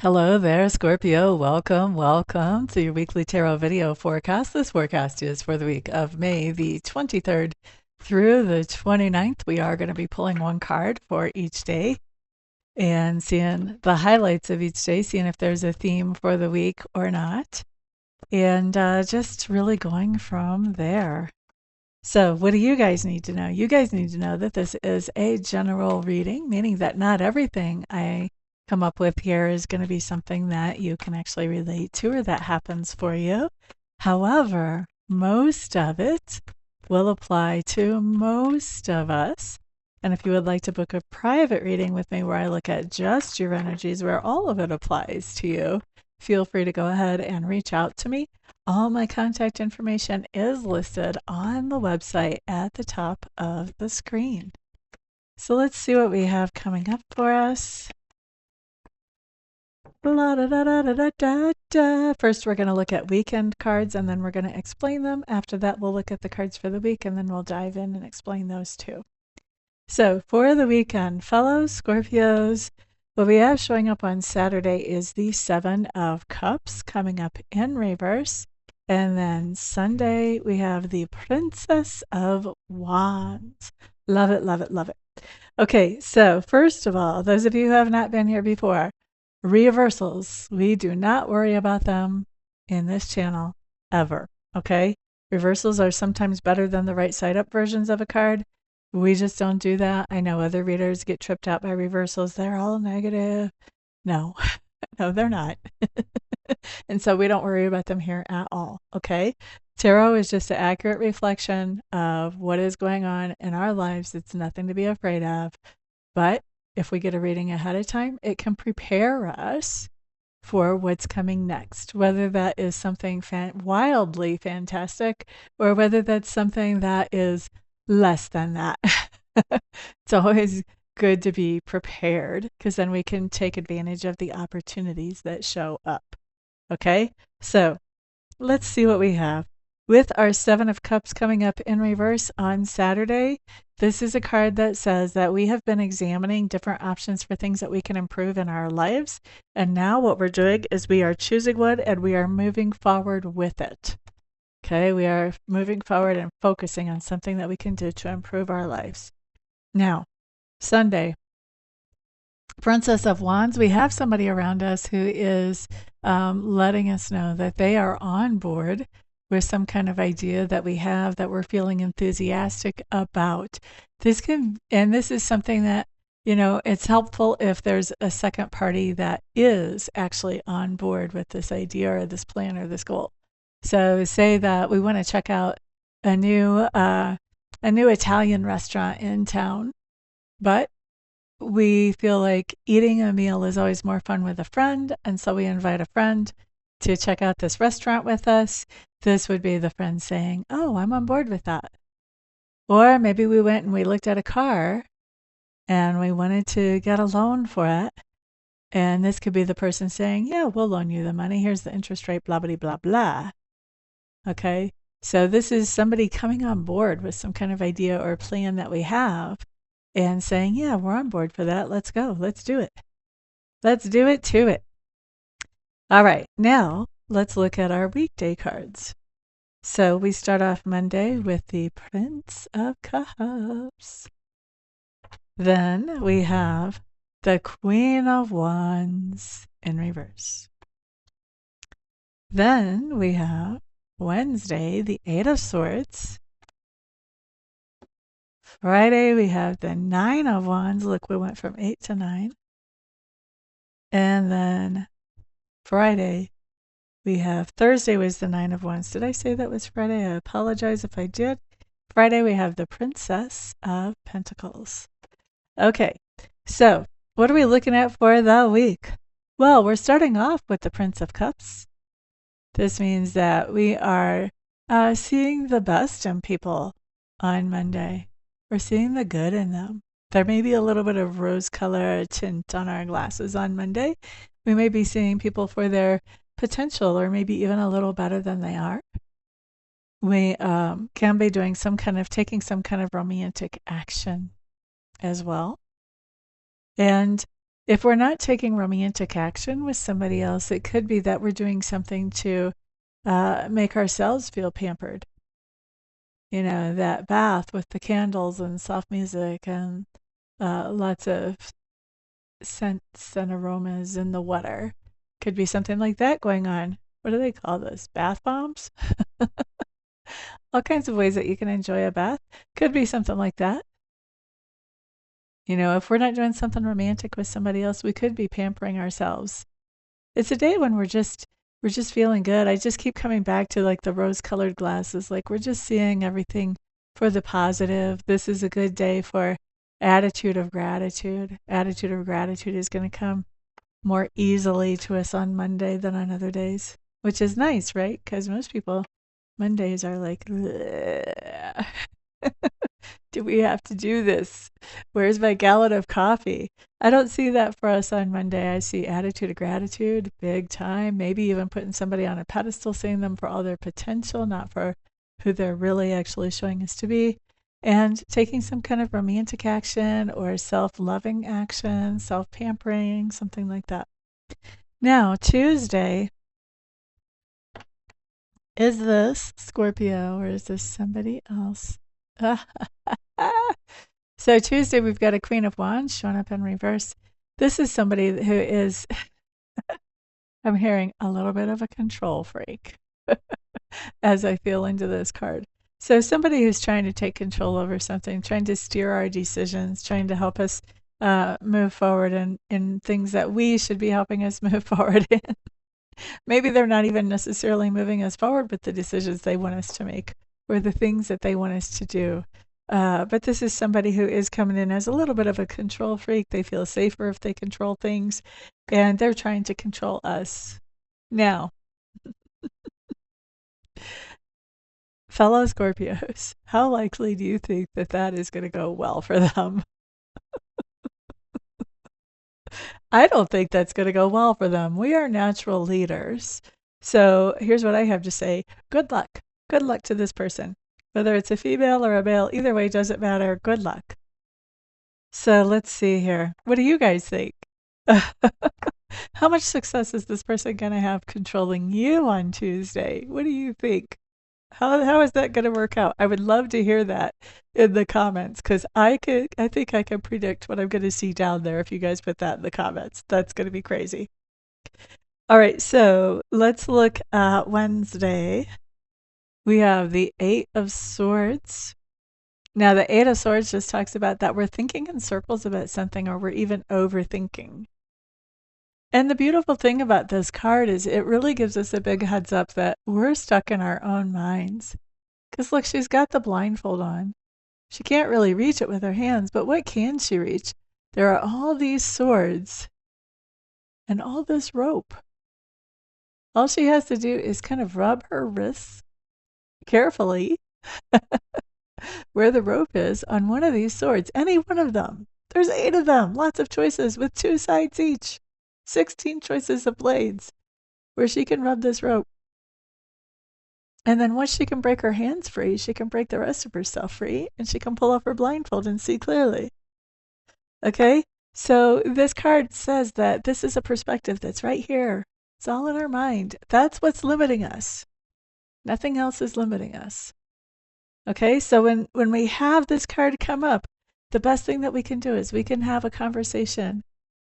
Hello there, Scorpio. Welcome to your weekly tarot video forecast. This forecast is for the week of May the 23rd through the 29th. We are going to be pulling one card for each day and seeing the highlights of each day, seeing if there's a theme for the week or not, and just really going from there. So what do you guys need to know? You guys need to know that this is a general reading, meaning that not everything I come up with here is going to be something that you can actually relate to or that happens for you. However, most of it will apply to most of us. And if you would like to book a private reading with me where I look at just your energies, where all of it applies to you, feel free to go ahead and reach out to me. All my contact information is listed on the website at the top of the screen. So let's see what we have coming up for us. First, we're going to look at weekend cards and then we're going to explain them. After that, we'll look at the cards for the week and then we'll dive in and explain those too. So for the weekend, fellow Scorpios, what we have showing up on Saturday is the Seven of Cups coming up in reverse. And then Sunday, we have the Princess of Wands. Love it, love it, love it. Okay, so first of all, those of you who have not been here before, reversals, we do not worry about them in this channel ever, okay? Reversals are sometimes better than the right side up versions of a card. We just don't do that. I know other readers get tripped out by reversals. They're all negative. No, no, they're not. And so we don't worry about them here at all, okay? Tarot is just an accurate reflection of what is going on in our lives. It's nothing to be afraid of. But if we get a reading ahead of time, it can prepare us for what's coming next, whether that is something wildly fantastic or whether that's something that is less than that. It's always good to be prepared because then we can take advantage of the opportunities that show up. Okay, so let's see what we have. With our Seven of Cups coming up in reverse on Saturday, this is a card that says that we have been examining different options for things that we can improve in our lives. And now what we're doing is we are choosing one and we are moving forward with it. Okay, we are moving forward and focusing on something that we can do to improve our lives. Now, Sunday, Princess of Wands, we have somebody around us who is letting us know that they are on board with some kind of idea that we have that we're feeling enthusiastic about. This is something that, you know, it's helpful if there's a second party that is actually on board with this idea or this plan or this goal. So say that we want to check out a new Italian restaurant in town, but we feel like eating a meal is always more fun with a friend, and so we invite a friend to check out this restaurant with us. This would be the friend saying, "Oh, I'm on board with that." Or maybe we went and we looked at a car and we wanted to get a loan for it. And this could be the person saying, "Yeah, we'll loan you the money. Here's the interest rate, blah, blah, blah, blah." Okay, so this is somebody coming on board with some kind of idea or plan that we have and saying, "Yeah, we're on board for that. Let's go. Let's do it. Let's do it to it." All right, now let's look at our weekday cards. So we start off Monday with the Prince of Cups. Then we have the Queen of Wands in reverse. Then we have Wednesday, the Eight of Swords. Friday, we have the Nine of Wands. Look, we went from 8 to 9. And then Friday, we have Thursday was the Nine of Wands. Did I say that was Friday? I apologize if I did. Friday, we have the Princess of Pentacles. Okay, so what are we looking at for the week? Well, we're starting off with the Prince of Cups. This means that we are seeing the best in people on Monday. We're seeing the good in them. There may be a little bit of rose color tint on our glasses on Monday. We may be seeing people for their potential or maybe even a little better than they are. We can be doing taking some kind of romantic action as well. And If we're not taking romantic action with somebody else, it could be that we're doing something to make ourselves feel pampered. You know, that bath with the candles and soft music and lots of scents and aromas in the water. Could be something like that going on. What do they call those? Bath bombs? All kinds of ways that you can enjoy a bath. Could be something like that. You know, if we're not doing something romantic with somebody else, we could be pampering ourselves. It's a day when we're just feeling good. I just keep coming back to like the rose-colored glasses. Like we're just seeing everything for the positive. This is a good day for attitude of gratitude. Attitude of gratitude is going to come more easily to us on Monday than on other days, which is nice, right? Because most people, Mondays are like, do we have to do this? Where's my gallon of coffee? I don't see that for us on Monday. I see attitude of gratitude, big time, maybe even putting somebody on a pedestal, seeing them for all their potential, not for who they're really actually showing us to be, and taking some kind of romantic action or self-loving action, self-pampering, something like that. Now, Tuesday, is this Scorpio or is this somebody else? So Tuesday, we've got a Queen of Wands showing up in reverse. This is somebody who is, I'm hearing a little bit of a control freak as I feel into this card. So somebody who's trying to take control over something, trying to steer our decisions, trying to help us move forward in things that we should be helping us move forward in. Maybe they're not even necessarily moving us forward with the decisions they want us to make or the things that they want us to do. But this is somebody who is coming in as a little bit of a control freak. They feel safer if they control things, and they're trying to control us. Now, fellow Scorpios, how likely do you think that that is going to go well for them? I don't think that's going to go well for them. We are natural leaders. So here's what I have to say. Good luck. Good luck to this person. Whether it's a female or a male, either way doesn't matter. Good luck. So let's see here. What do you guys think? How much success is this person going to have controlling you on Tuesday? What do you think? How is that going to work out? I would love to hear that in the comments because I think I can predict what I'm going to see down there if you guys put that in the comments. That's going to be crazy. All right, so let's look at Wednesday. We have the Eight of Swords. Now, the Eight of Swords just talks about that we're thinking in circles about something or we're even overthinking. And the beautiful thing about this card is it really gives us a big heads up that we're stuck in our own minds. Because look, she's got the blindfold on. She can't really reach it with her hands, but what can she reach? There are all these swords and all this rope. All she has to do is kind of rub her wrists carefully where the rope is on one of these swords, any one of them. There's 8 of them, lots of choices with 2 sides each. 16 choices of blades where she can rub this rope. And then once she can break her hands free, she can break the rest of herself free and she can pull off her blindfold and see clearly. Okay? So this card says that this is a perspective that's right here. It's all in our mind. That's what's limiting us. Nothing else is limiting us. Okay? So when we have this card come up, the best thing that we can do is we can have a conversation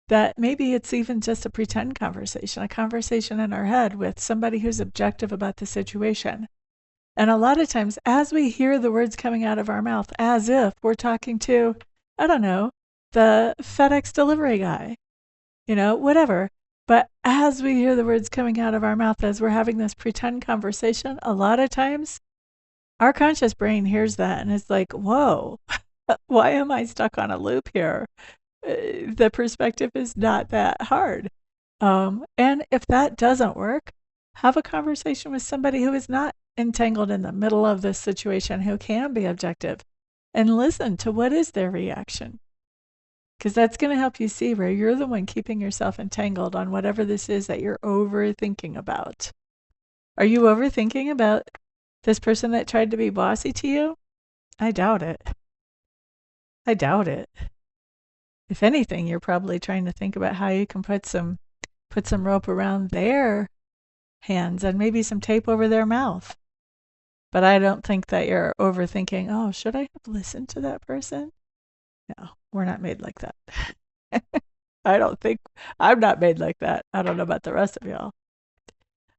that maybe it's even just a pretend conversation, a conversation in our head with somebody who's objective about the situation. And a lot of times, as we hear the words coming out of our mouth, as if we're talking to, I don't know, the FedEx delivery guy, you know, whatever. But as we hear the words coming out of our mouth, as we're having this pretend conversation, a lot of times our conscious brain hears that and it's like, whoa, why am I stuck on a loop here? The perspective is not that hard. And if that doesn't work, have a conversation with somebody who is not entangled in the middle of this situation, who can be objective, and listen to what is their reaction. Because that's going to help you see where you're the one keeping yourself entangled on whatever this is that you're overthinking about. Are you overthinking about this person that tried to be bossy to you? I doubt it. I doubt it. if anything, you're probably trying to think about how you can put some rope around their hands and maybe some tape over their mouth. But I don't think that you're overthinking, oh, should I have listened to that person? No, we're not made like that. I'm not made like that. I don't know about the rest of y'all.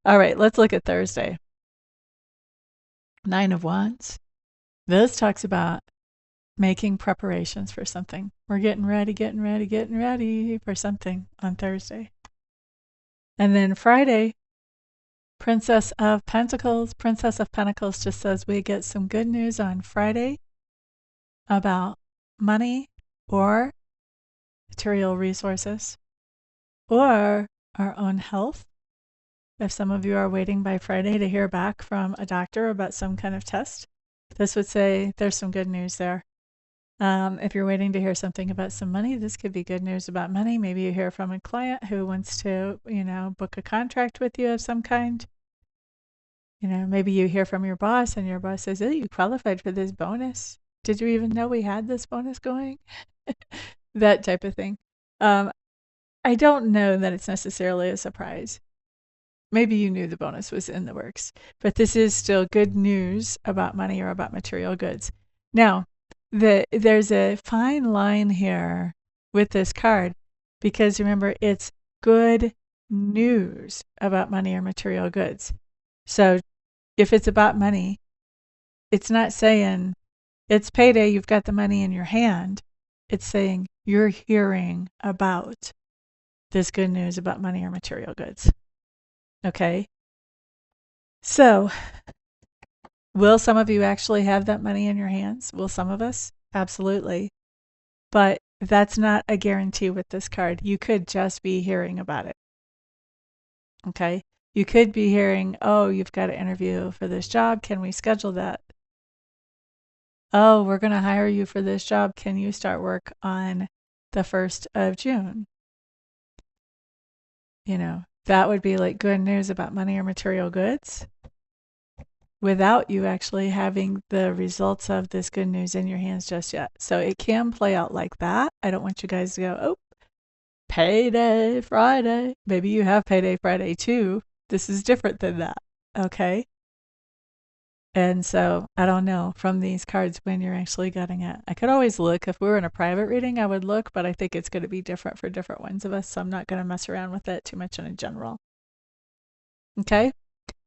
All right, let's look at Thursday. 9 of Wands. This talks about making preparations for something. We're getting ready for something on Thursday. And then Friday, Princess of Pentacles. Princess of Pentacles just says we get some good news on Friday about money or material resources or our own health. If some of you are waiting by Friday to hear back from a doctor about some kind of test, this would say there's some good news there. If you're waiting to hear something about some money, this could be good news about money. Maybe you hear from a client who wants to, book a contract with you of some kind. Maybe you hear from your boss and your boss says, oh, you qualified for this bonus. Did you even know we had this bonus going? That type of thing. I don't know that it's necessarily a surprise. Maybe you knew the bonus was in the works, but this is still good news about money or about material goods. Now, there's a fine line here with this card because remember, it's good news about money or material goods. So if it's about money, it's not saying it's payday, you've got the money in your hand. It's saying you're hearing about this good news about money or material goods. Okay? So, will some of you actually have that money in your hands? Will some of us? Absolutely. But that's not a guarantee with this card. You could just be hearing about it. Okay? You could be hearing, oh, you've got an interview for this job. Can we schedule that? Oh, we're going to hire you for this job. Can you start work on the 1st of June? That would be like good news about money or material goods without you actually having the results of this good news in your hands just yet. So it can play out like that. I don't want you guys to go, oh, payday Friday. Maybe you have payday Friday too. This is different than that. Okay? And so I don't know from these cards when you're actually getting it. I could always look. If we were in a private reading, I would look, but I think it's going to be different for different ones of us. So I'm not going to mess around with it too much in a general. Okay.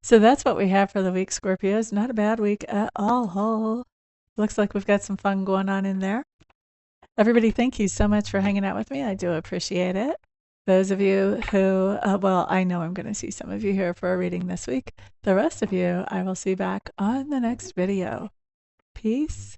So that's what we have for the week, Scorpios. Not a bad week at all. Looks like we've got some fun going on in there. Everybody, thank you so much for hanging out with me. I do appreciate it. Those of you who, I know I'm going to see some of you here for a reading this week. The rest of you, I will see back on the next video. Peace.